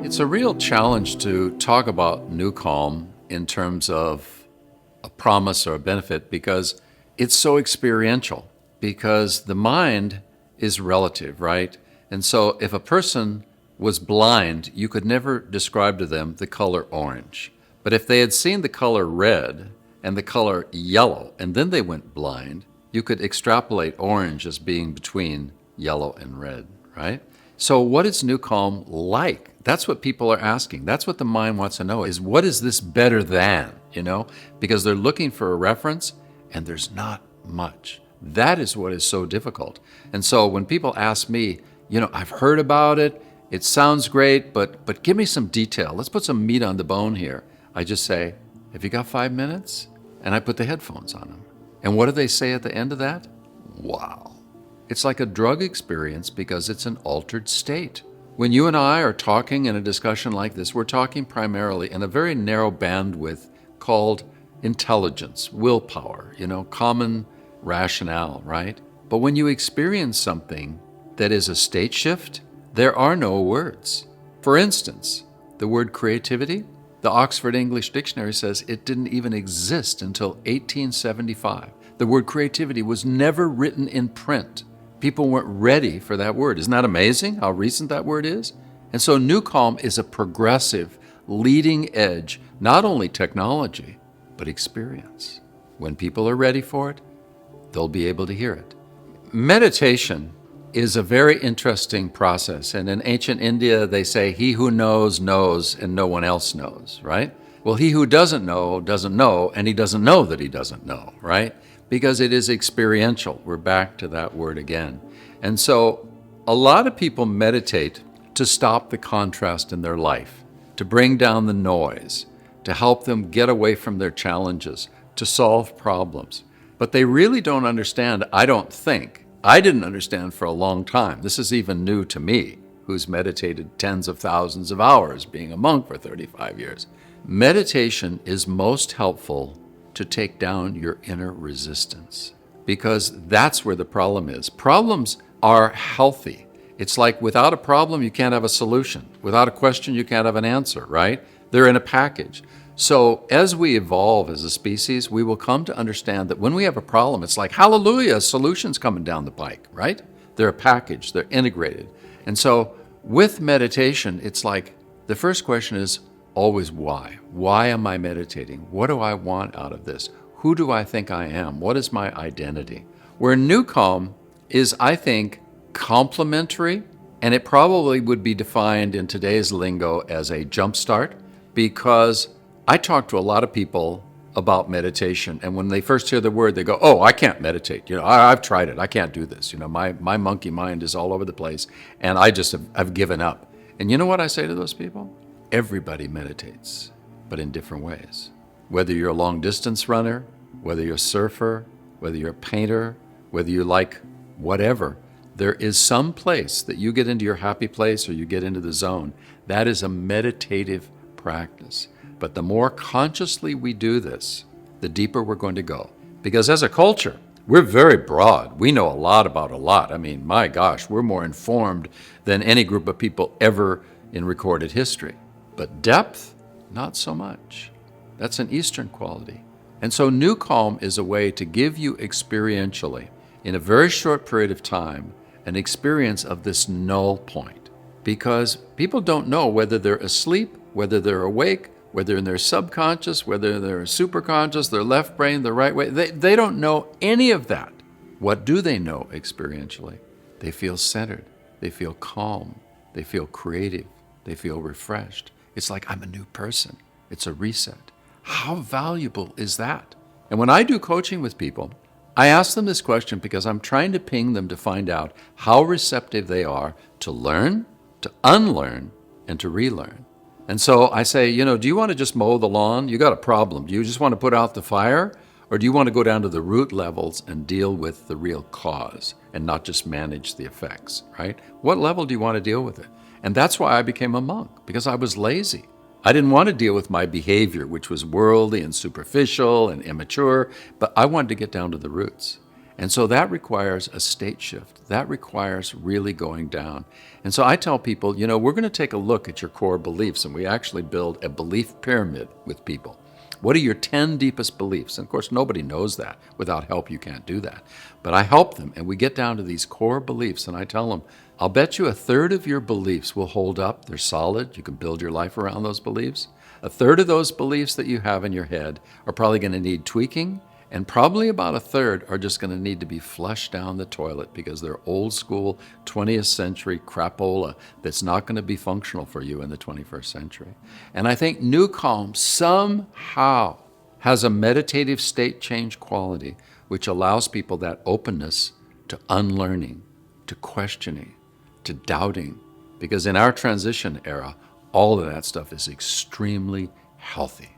It's a real challenge to talk about NuCalm in terms of a promise or a benefit because it's so experiential, because the mind is relative, right? And so if a person was blind, you could never describe to them the color orange. But if they had seen the color red and the color yellow, and then they went blind, you could extrapolate orange as being between yellow and red, right? So what is NuCalm like? That's what people are asking. That's what the mind wants to know is what is this better than, Because they're looking for a reference and there's not much. That is what is so difficult. And so when people ask me, I've heard about it, it sounds great, but give me some detail. Let's put some meat on the bone here. I just say, have you got 5 minutes? And I put the headphones on them. And what do they say at the end of that? Wow. It's like a drug experience because it's an altered state. When you and I are talking in a discussion like this, we're talking primarily in a very narrow bandwidth called intelligence, willpower, common rationale, right? But when you experience something that is a state shift, there are no words. For instance, the word creativity, the Oxford English Dictionary says it didn't even exist until 1875. The word creativity was never written in print. People weren't ready for that word. Isn't that amazing how recent that word is? And so NuCalm is a progressive, leading edge, not only technology, but experience. When people are ready for it, they'll be able to hear it. Meditation is a very interesting process. And in ancient India, they say, he who knows, knows, and no one else knows, right? Well, he who doesn't know, and he doesn't know that he doesn't know, right? Because it is experiential. We're back to that word again. And so a lot of people meditate to stop the contrast in their life, to bring down the noise, to help them get away from their challenges, to solve problems. But they really don't understand, I don't think. I didn't understand for a long time. This is even new to me, who's meditated tens of thousands of hours, being a monk for 35 years. Meditation is most helpful to take down your inner resistance, because that's where the problem is. Problems are healthy. It's like without a problem, you can't have a solution. Without a question, you can't have an answer, right? They're in a package. So as we evolve as a species, we will come to understand that when we have a problem, it's like, hallelujah, solutions coming down the pike, right? They're a package, they're integrated. And so with meditation, it's like the first question is always why? Why am I meditating? What do I want out of this? Who do I think I am? What is my identity? Where NuCalm is, I think, complementary, and it probably would be defined in today's lingo as a jumpstart, because I talk to a lot of people about meditation, and when they first hear the word, they go, oh, I can't meditate. I've tried it. I can't do this. My monkey mind is all over the place, and I've given up. And you know what I say to those people? Everybody meditates, but in different ways. Whether you're a long-distance runner, whether you're a surfer, whether you're a painter, whether you like whatever, there is some place that you get into your happy place or you get into the zone. That is a meditative practice. But the more consciously we do this, the deeper we're going to go. Because as a culture, we're very broad. We know a lot about a lot. I mean, my gosh, we're more informed than any group of people ever in recorded history. But depth, not so much. That's an Eastern quality. And so NuCalm is a way to give you experientially, in a very short period of time, an experience of this null point. Because people don't know whether they're asleep, whether they're awake, whether in their subconscious, whether they're superconscious, their left brain, the right way. They don't know any of that. What do they know experientially? They feel centered. They feel calm. They feel creative. They feel refreshed. It's like I'm a new person. It's a reset. How valuable is that? And when I do coaching with people, I ask them this question because I'm trying to ping them to find out how receptive they are to learn, to unlearn, and to relearn. And so I say, do you want to just mow the lawn? You got a problem. Do you just want to put out the fire? Or do you want to go down to the root levels and deal with the real cause and not just manage the effects, right? What level do you want to deal with it? And that's why I became a monk, because I was lazy. I didn't want to deal with my behavior, which was worldly and superficial and immature, but I wanted to get down to the roots. And so that requires a state shift. That requires really going down. And so I tell people, we're going to take a look at your core beliefs, and we actually build a belief pyramid with people. What are your 10 deepest beliefs? And of course, nobody knows that. Without help, you can't do that. But I help them, and we get down to these core beliefs, and I tell them, I'll bet you a third of your beliefs will hold up. They're solid. You can build your life around those beliefs. A third of those beliefs that you have in your head are probably going to need tweaking, and probably about a third are just going to need to be flushed down the toilet because they're old school 20th century crapola that's not going to be functional for you in the 21st century. And I think NuCalm somehow has a meditative state change quality which allows people that openness to unlearning, to questioning, to doubting. Because in our transition era, all of that stuff is extremely healthy.